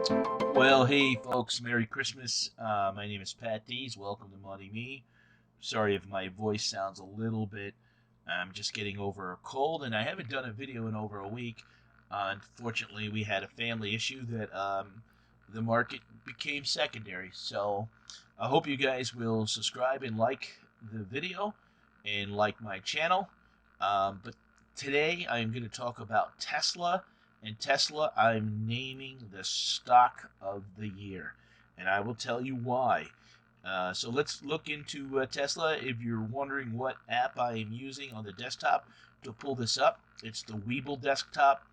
Well, hey folks, Merry Christmas. My name is Pat Dees. Welcome to moneyme. Sorry if my voice sounds a little bit. I'm just getting over a cold, and I haven't done a video in over a week. Unfortunately, we had a family issue that the market became secondary. So I hope you guys will subscribe and like the video and like my channel. But today I'm going to talk about Tesla. And Tesla, I'm naming the stock of the year. And I will tell you why. So let's look into Tesla. If you're wondering what app I am using on the desktop to pull this up, it's the Webull desktop.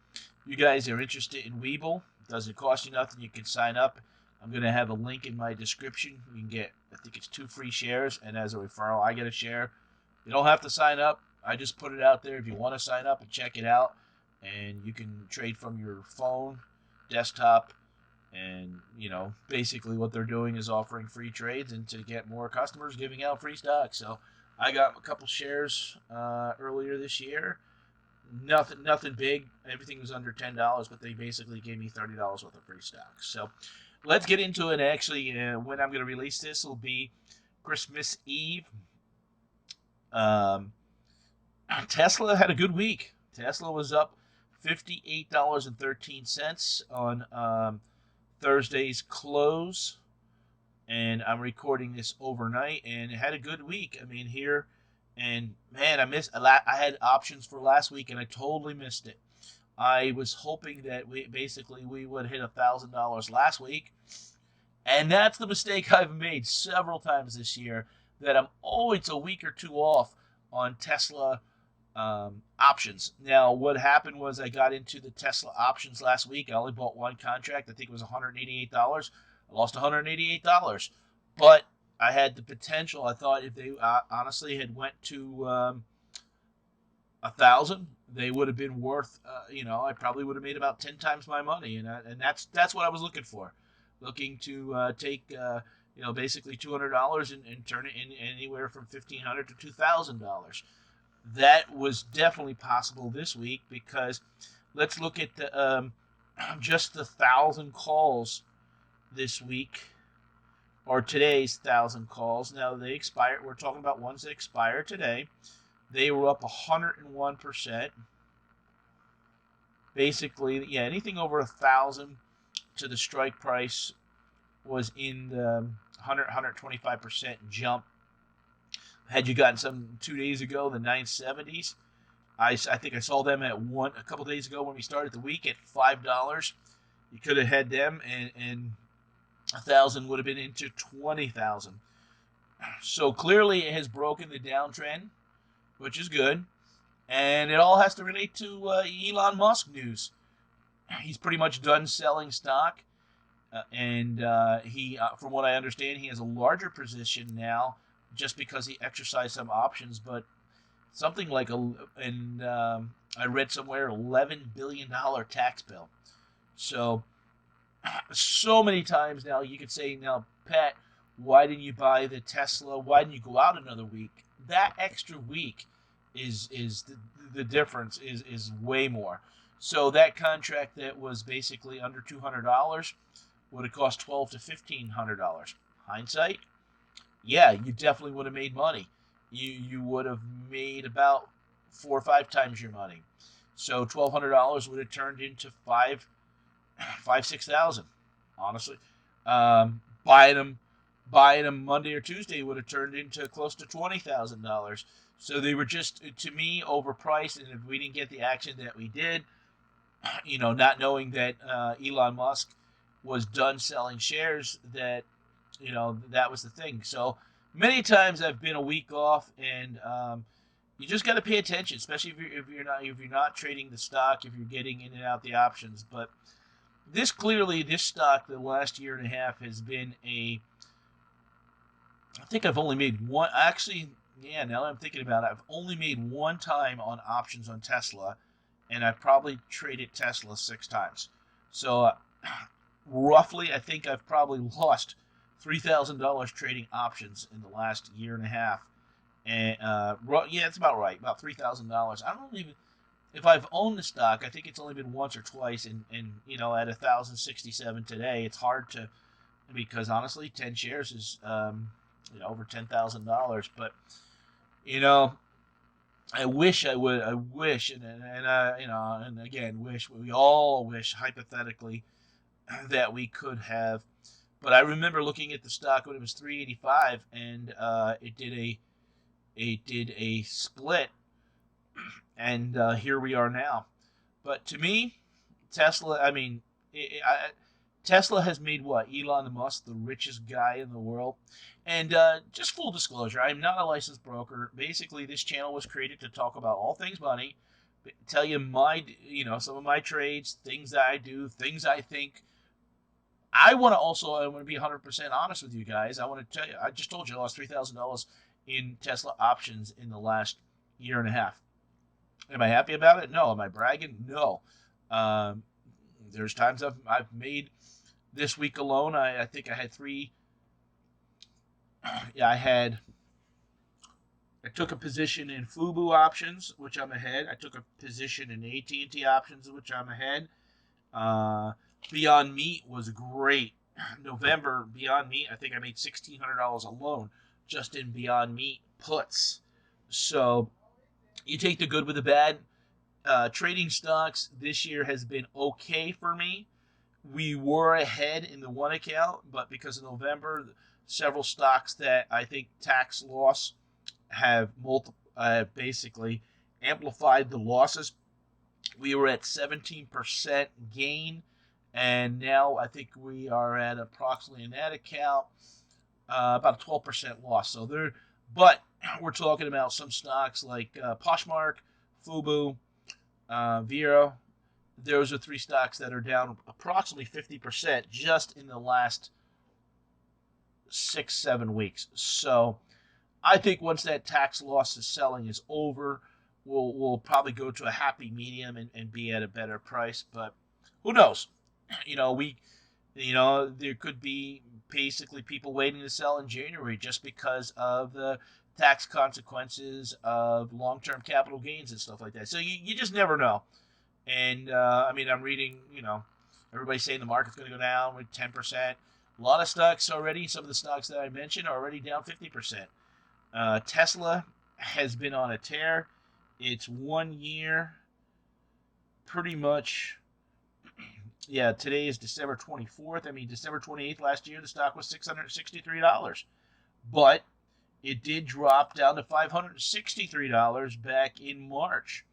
You guys are interested in Webull? It doesn't cost you nothing. You can sign up. I'm going to have a link in my description. You can get, I think it's 2 free shares, and as a referral, I get a share. You don't have to sign up. I just put it out there if you want to sign up and check it out. And you can trade from your phone, desktop, and basically what they're doing is offering free trades and to get more customers, giving out free stock. So I got a couple shares earlier this year. Nothing big. Everything was under $10, but they basically gave me $30 worth of free stock. So let's get into it. Actually, when I'm going to release this will be Christmas Eve. Um, Tesla had a good week. Tesla was up $58.13 on Thursday's close, and I'm recording this overnight, and it had a good week. I mean, here, and man, I had options for last week, and I totally missed it. I was hoping that we would hit $1,000 last week, and that's the mistake I've made several times this year. That I'm always a week or two off on Tesla options. Now, what happened was I got into the Tesla options last week. I only bought one contract. I think it was $188. I lost $188, but I had the potential. I thought if they honestly had went to 1,000, they would have been worth. I probably would have made about 10 times my money, and that's what I was looking for. Looking to take basically $200 and turn it in anywhere from $1,500 to $2,000. That was definitely possible this week because let's look at the just the 1,000 calls this week or today's 1,000 calls. Now they expired. We're talking about ones that expired today. They were up 101%. Basically, yeah, anything over 1,000 to the strike price was in the 125% jump. Had you gotten some 2 days ago, the 970s, I think I saw them at a couple days ago when we started the week at $5. You could have had them, and 1,000 would have been into 20,000. So clearly, it has broken the downtrend, which is good, and it all has to relate to Elon Musk news. He's pretty much done selling stock, and from what I understand, he has a larger position now just because he exercised some options, but something like I read somewhere $11 billion tax bill. So many times now you could say, now Pat, why didn't you buy the Tesla? Why didn't you go out another week? That extra week is the difference is way more. So that contract that was basically under $200 would have cost $1,200 to $1,500. Hindsight, yeah, you definitely would have made money. You would have made about 4 or 5 times your money. So $1,200 would have turned into 6,000. Honestly, buying them Monday or Tuesday would have turned into close to $20,000. So they were just, to me, overpriced. And if we didn't get the action that we did, not knowing that Elon Musk was done selling shares, that that was the thing. So many times I've been a week off, and you just got to pay attention, especially if you're not trading the stock, if you're getting in and out the options. But this stock the last year and a half has been I think I've only made one. Actually, yeah, now that I'm thinking about it, I've only made one time on options on Tesla, and I've probably traded Tesla 6 times. So roughly, I think I've probably lost $3,000 trading options in the last year and a half. And yeah, it's about right, about $3,000. I don't even if I've owned the stock, I think it's only been once or twice, and at 1,067 today, it's hard to, because honestly, 10 shares is over $10,000. But you know, I wish I would. I wish, and again, wish. We all wish, hypothetically, that we could have. But I remember looking at the stock when it was 385, and it did a split, and here we are now. But to me, Tesla. I mean, Tesla has made what, Elon Musk the richest guy in the world. And just full disclosure, I'm not a licensed broker. Basically, this channel was created to talk about all things money, tell you some of my trades, things that I do, things I think. I want to be 100% honest with you guys. I want to tell you, I just told you I lost $3,000 in Tesla options in the last year and a half. Am I happy about it? No. Am I bragging? No. Um, there's times I've made this week alone. I think I had three. Yeah, I took a position in Fubu options, which I'm ahead. I took a position in AT&T options, which I'm ahead. Uh, Beyond Meat was great. November Beyond Meat, I think I made $1,600 alone just in Beyond Meat puts. So you take the good with the bad. Trading stocks this year has been okay for me. We were ahead in the one account, but because of November, several stocks that I think tax loss have basically amplified the losses. We were at 17% gain, and now I think we are at approximately in that account about a 12% loss. But we're talking about some stocks like Poshmark, Fubu, Vero. Those are three stocks that are down approximately 50% just in the last 6-7 weeks. So I think once that tax loss is selling is over, we'll probably go to a happy medium and be at a better price. But who knows? There could be basically people waiting to sell in January just because of the tax consequences of long-term capital gains and stuff like that. So you just never know. And I'm reading, everybody's saying the market's going to go down with 10%. A lot of stocks already, some of the stocks that I mentioned are already down 50%. Tesla has been on a tear. It's 1 year, pretty much. Yeah, today is December 24th. December 28th last year, the stock was $663. But it did drop down to $563 back in March.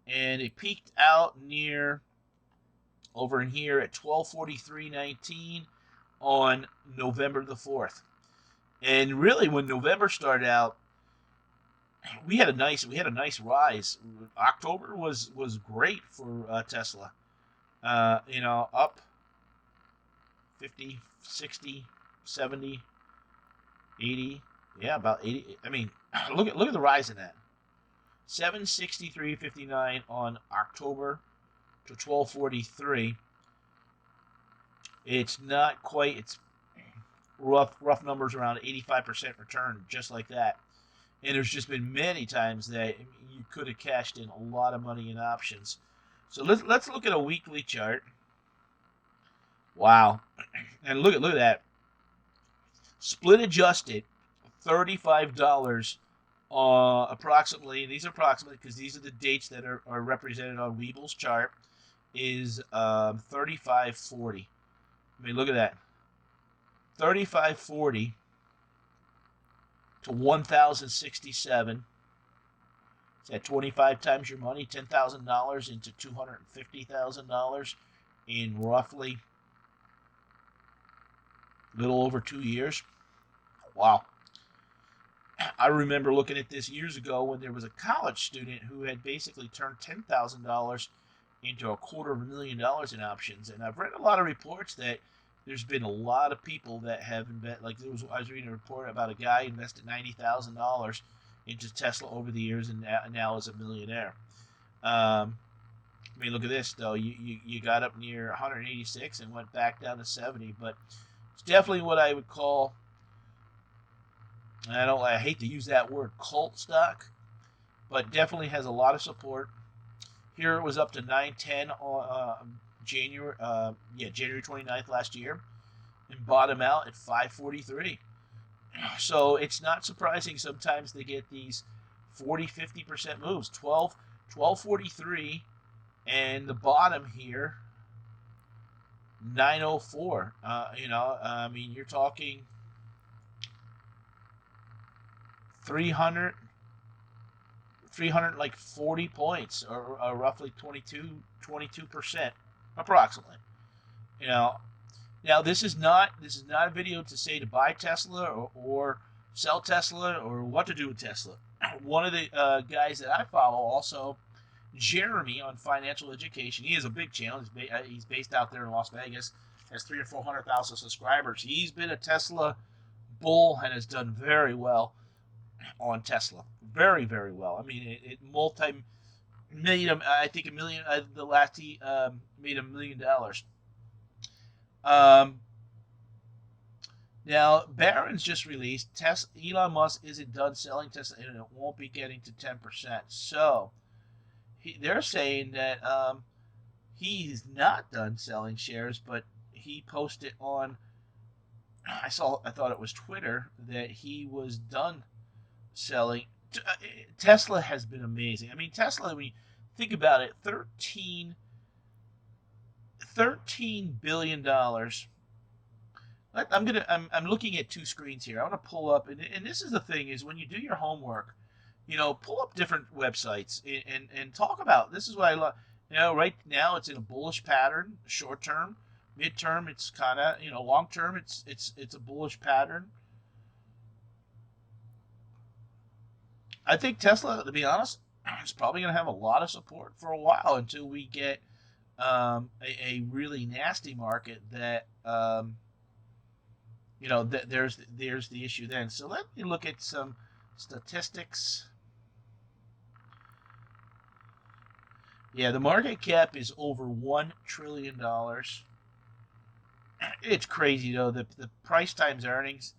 And it peaked out over in here at 1243.19 on November the 4th. And really, when November started out, we had a nice rise. October was great for Tesla. Up 50, 60, 70, 80. Yeah, about 80. Look at the rise in that. 763.59 on October to 1243. It's not quite. It's rough numbers around 85% return, just like that. And there's just been many times that you could have cashed in a lot of money in options. So let's look at a weekly chart. Wow, and look at that. Split adjusted, $35 approximately. These are approximately because these are the dates that are represented on Webull's chart. Is 35.40. Look at that. 35.40 to 1,067. It's at 25 times your money, $10,000 into $250,000 in roughly a little over 2 years. Wow. I remember looking at this years ago when there was a college student who had basically turned $10,000 into $250,000 in options. And I've read a lot of reports that there's been a lot of people that have invested. I was reading a report about a guy who invested $90,000 into Tesla over the years and now is a millionaire. Look at this though. You got up near 186 and went back down to 70, but it's definitely what I would call. I hate to use that word, cult stock, but definitely has a lot of support. Here it was up to 910 on January, January 29th last year, and bottom out at 543. So it's not surprising sometimes they get these 40-50% moves. 1243, and the bottom here 904. I mean, you're talking 300 like 40 points, or roughly 22% approximately. Now this is not a video to say to buy Tesla or sell Tesla or what to do with Tesla. One of the guys that I follow, also Jeremy on financial education, he has a big channel. He's based out there in Las Vegas, has 300,000 or 400,000 subscribers. He's been a Tesla bull and has done very well on Tesla, very, very well. I mean, it multi-million. I think $1 million. The last he made $1 million. Now Barron's just released Elon Musk isn't done selling Tesla, and it won't be getting to 10%. So they're saying that he's not done selling shares, but he posted on, I thought it was Twitter, that he was done selling. Tesla has been amazing. I mean, Tesla, when you think about it, $13 billion. I'm looking at two screens here. I want to pull up, and this is the thing, is when you do your homework, pull up different websites and talk about. This is what I love. Right now it's in a bullish pattern, short term, mid-term it's kind of, long term it's a bullish pattern. I think Tesla, to be honest, is probably going to have a lot of support for a while until we get a really nasty market that there's the issue then. So let me look at some statistics. Yeah, the market cap is over $1 trillion. It's crazy, though, the price times earnings.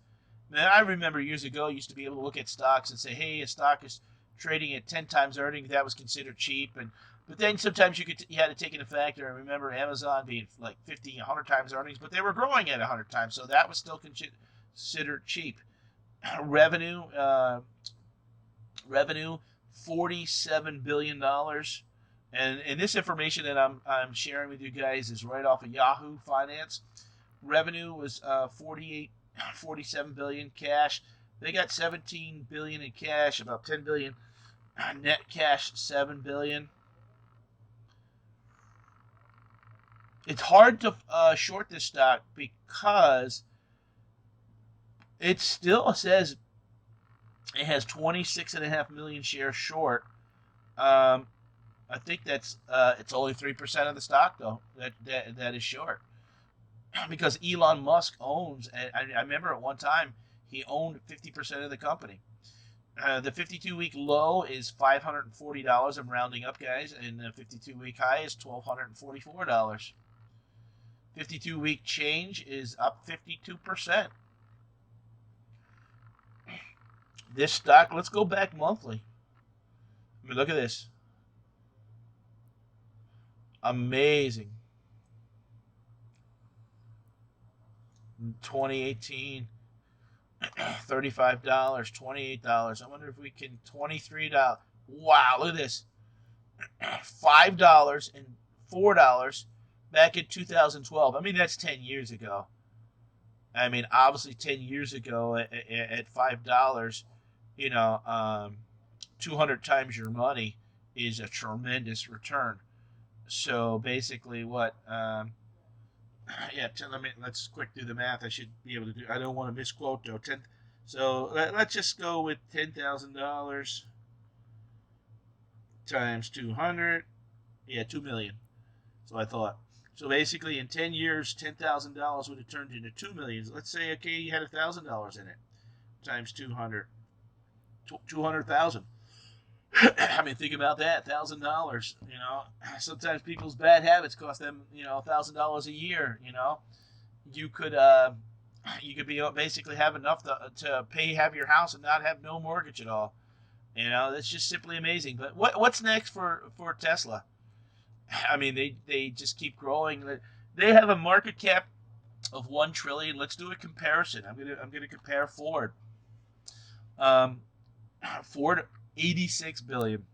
Man, I remember years ago, I used to be able to look at stocks and say, hey, a stock is trading at 10 times earnings. That was considered cheap. But then sometimes you had to take into factor. I remember Amazon being like 50, 100 times earnings, but they were growing at 100 times, so that was still considered cheap. Revenue, $47 billion. And this information that I'm sharing with you guys is right off of Yahoo Finance. Revenue was 47 billion cash. They got 17 billion in cash, about 10 billion net cash, 7 billion. It's hard to short this stock because it still says it has 26.5 million shares short. I think that's it's only 3% of the stock though that is short, because Elon Musk owns. I remember at one time he owned 50% of the company. The 52-week low is $540. I'm rounding up, guys, and the 52-week high is $1,244. 52-week change is up 52%. This stock, let's go back monthly. I mean, look at this. Amazing. 2018, $35, $28. I wonder if we can, $23. Wow, look at this. $5 and $4 back in 2012. I mean, that's 10 years ago. I mean, obviously 10 years ago at $5, 200 times your money is a tremendous return. So basically what, let's quick do the math. I should be able to do, I don't want to misquote though. So let's just go with $10,000 times 200. Yeah, 2 million. So I thought. So basically in 10 years, $10,000 would have turned into 2 million. Let's say, okay, you had $1,000 in it times 200. 200,000. I mean, think about that, $1,000. Sometimes people's bad habits cost them, $1,000 a year. You could be basically have enough to have your house and not have no mortgage at all. That's just simply amazing. But what's next for Tesla? I mean, they just keep growing. They have a market cap of 1 trillion. Let's do a comparison. I'm gonna compare Ford. Um, Ford 86 billion.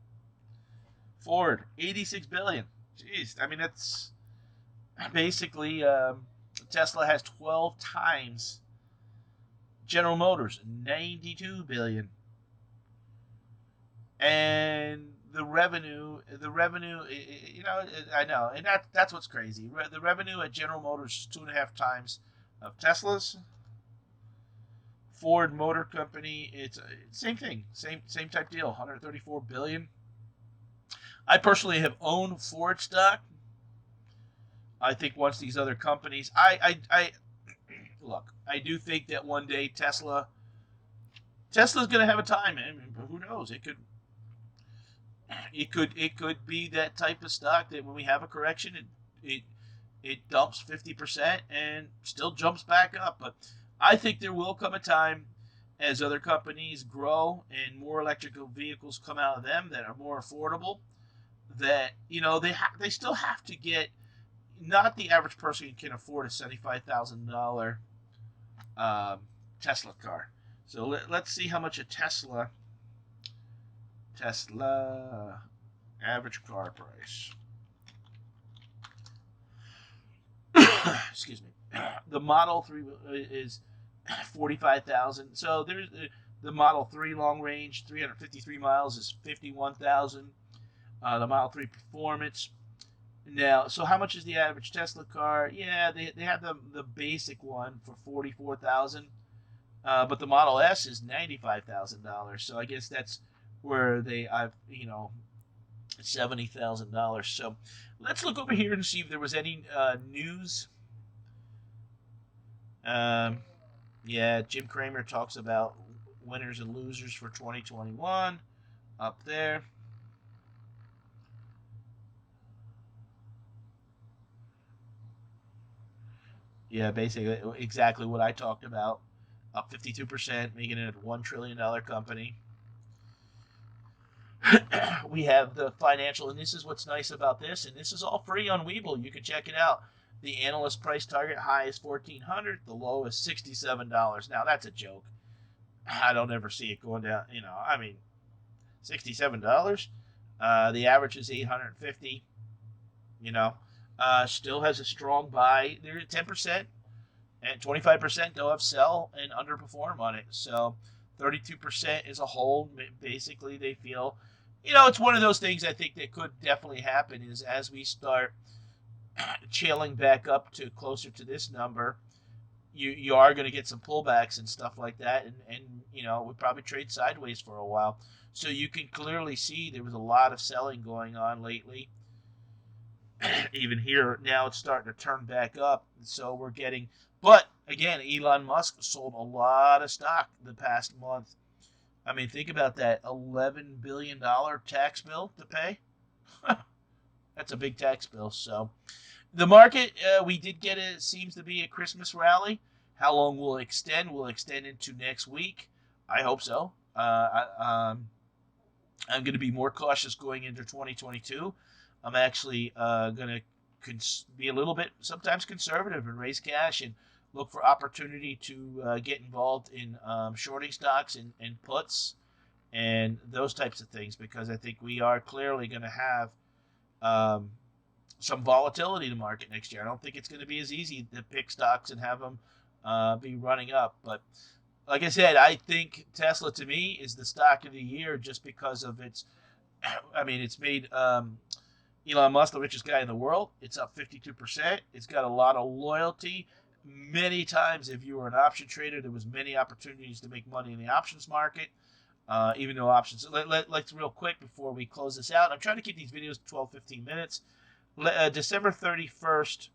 Ford 86 billion. Jeez, I mean that's basically Tesla has 12 times General Motors 92 billion. And the revenue, I know, and that's what's crazy. The revenue at General Motors is 2.5 times of Tesla's. Ford Motor Company, it's same thing, same type deal, 134 billion. I personally have owned Ford stock. I think once these other companies, I look, I do think that one day Tesla's going to have a time, and who knows? It could be that type of stock that when we have a correction, it dumps 50% and still jumps back up. But I think there will come a time as other companies grow and more electrical vehicles come out of them that are more affordable, that they still have to get. Not the average person can afford a $75,000 Tesla car. So let's see how much a Tesla average car price. Excuse me. The Model 3 is 45,000. So there's the Model 3 long range, 353 miles is 51,000. The Model 3 Performance. Now, so how much is the average Tesla car? Yeah, they have the basic one for 44,000. But the Model S is $95,000. So I guess that's where I've $70,000. So let's look over here and see if there was any news. Yeah, Jim Cramer talks about winners and losers for 2021 up there. Yeah, basically exactly what I talked about. Up 52%, making it a $1 trillion company. We have the financial, and this is what's nice about this, and this is all free on Webull. You can check it out. The analyst price target high is $1,400, the low is $67. Now that's a joke. I don't ever see it going down. I mean, $67. The average is $850. Still has a strong buy. They're at 10%, and 25% they'll have sell and underperform on it. So 32% as a whole, basically they feel, it's one of those things I think that could definitely happen is as we start chailing back up to closer to this number, you are going to get some pullbacks and stuff like that, and we probably trade sideways for a while. So you can clearly see there was a lot of selling going on lately. Even here now it's starting to turn back up, so we're getting. But again, Elon Musk sold a lot of stock the past month. I mean, think about that, $11 billion tax bill to pay. That's a big tax bill. So the market, we did get it seems to be a Christmas rally. How long will it extend? Will it extend into next week? I hope so. I'm going to be more cautious going into 2022. I'm actually going to be a little bit sometimes conservative and raise cash and look for opportunity to get involved in shorting stocks and puts and those types of things, because I think we are clearly going to have some volatility in the market next year. I don't think it's going to be as easy to pick stocks and have them be running up. But like I said, I think Tesla to me is the stock of the year just because of its, it's made Elon Musk the richest guy in the world. It's up 52%. It's got a lot of loyalty. Many times, if you were an option trader, there was many opportunities to make money in the options market. Even though options, let's real quick before we close this out. I'm trying to keep these videos 12, 15 minutes. December 31st.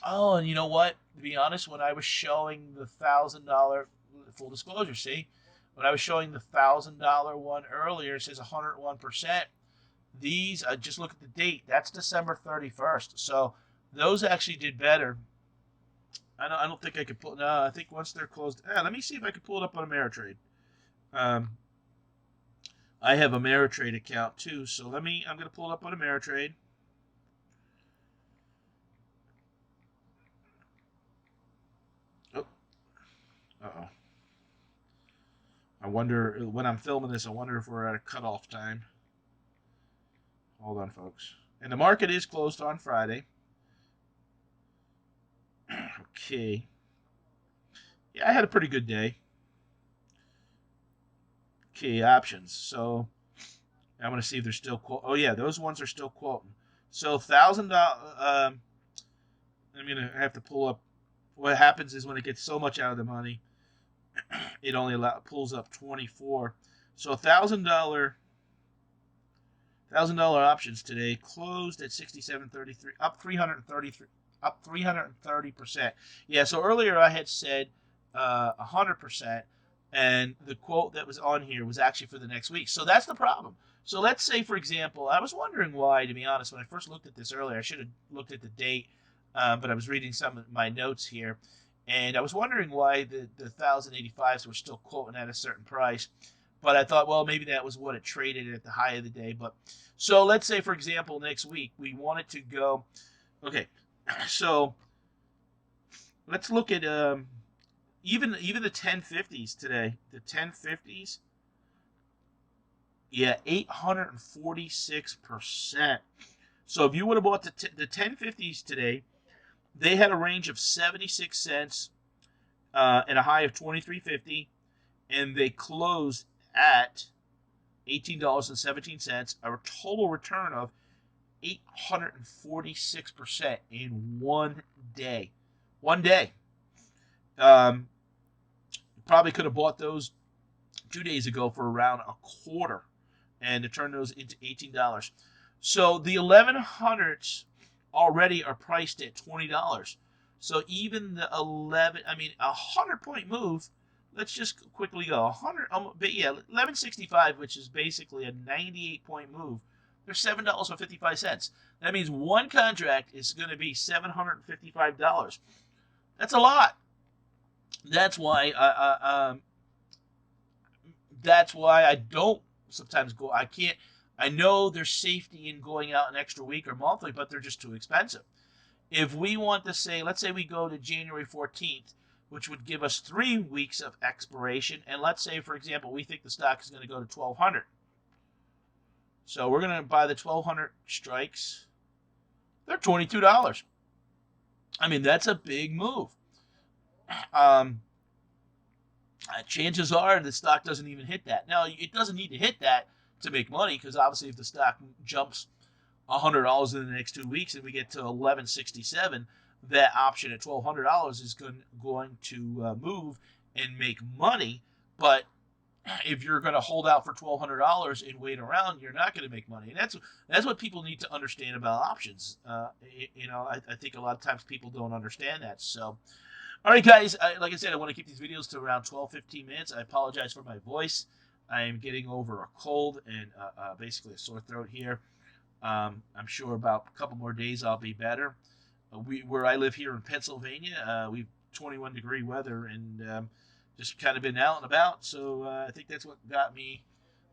Oh, and you know what? To be honest, when I was showing the $1,000, full disclosure, see? When I was showing the $1,000 one earlier, it says 101%. These, just look at the date. That's December 31st. So those actually did better. I don't think I could pull. No, I think once they're closed. Let me see if I can pull it up on Ameritrade. I have a Ameritrade account too, so I'm going to pull it up on Ameritrade. Oh, uh-oh. I wonder, when I'm filming this, I wonder if we're at a cutoff time. Hold on, folks. And the market is closed on Friday. Okay. Yeah, I had a pretty good day. Okay, options. So I'm going to see if they're still quote. Oh yeah, those ones are still quoting. So $1,000. I'm going to have to pull up. What happens is when it gets so much out of the money, it only pulls up 24. So $1,000 options today closed at 67.33, up 333, up 330%. Yeah. So earlier I had said 100%, and the quote that was on here was actually for the next week. So that's the problem. So let's say, for example, I was wondering why, to be honest, when I first looked at this earlier, I should have looked at the date, but I was reading some of my notes here, and I was wondering why the 1,085s were still quoting at a certain price. But I thought, well, maybe that was what it traded at the high of the day. But so let's say, for example, next week we want it to go. Okay, so let's look at even the 1050s today. The 1050s, yeah, 846%. So if you would have bought the 1050s today, they had a range of 76 cents and a high of 23.50, and they closed at $18.17, a total return of 846% in one day. One day. Probably could have bought those 2 days ago for around a quarter, and to turn those into $18. So the 1100s already are priced at $20. So even the 100-point move. Let's just quickly go 100. But yeah, 1165, which is basically a 98-point move. They're $7.55. That means one contract is going to be $755. That's a lot. That's why I don't sometimes go. I can't. I know there's safety in going out an extra week or monthly, but they're just too expensive. If we want to say, let's say we go to January 14th, which would give us 3 weeks of expiration, and let's say, for example, we think the stock is going to go to 1,200. So we're going to buy the 1,200 strikes. They're $22. I mean, that's a big move. Chances are the stock doesn't even hit that. Now, it doesn't need to hit that to make money, because obviously if the stock jumps $100 in the next 2 weeks and we get to 1167, that option at $1,200 is going to move and make money. But if you're going to hold out for $1,200 and wait around, you're not going to make money. And that's what people need to understand about options. I think a lot of times people don't understand that. So, all right, guys, like I said, I want to keep these videos to around 12-15 minutes. I apologize for my voice. I am getting over a cold and basically a sore throat here. I'm sure about a couple more days I'll be better. Where I live here in Pennsylvania, we've 21-degree weather, and just kind of been out and about. So I think that's what got me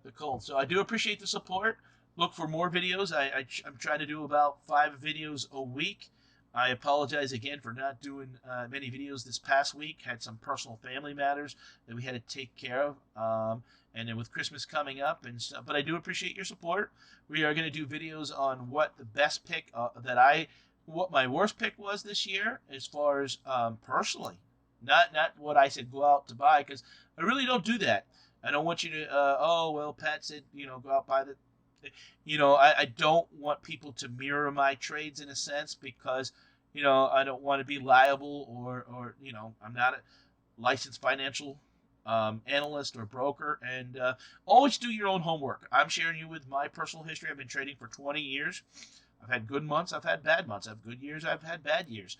the cold. So I do appreciate the support. Look for more videos. I'm trying to do about 5 videos a week. I apologize again for not doing many videos this past week. Had some personal family matters that we had to take care of. And then with Christmas coming up, and stuff. But I do appreciate your support. We are going to do videos on what the best pick what my worst pick was this year, as far as personally, not what I said go out to buy, because I really don't do that. I don't want you to Pat said go out buy the. I don't want people to mirror my trades in a sense, because I don't want to be liable, or I'm not a licensed financial analyst or broker. And always do your own homework. I'm sharing you with my personal history. I've been trading for 20 years. I've had good months. I've had bad months. I've had good years. I've had bad years.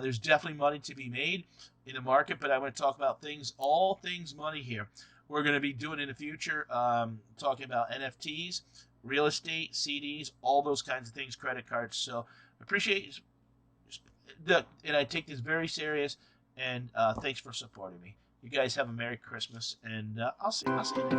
There's definitely money to be made in the market, but I want to talk about all things money here. We're going to be doing in the future, talking about NFTs, real estate, CDs, all those kinds of things, credit cards. So I appreciate and I take this very serious, and thanks for supporting me. You guys have a Merry Christmas, and I'll see you next week.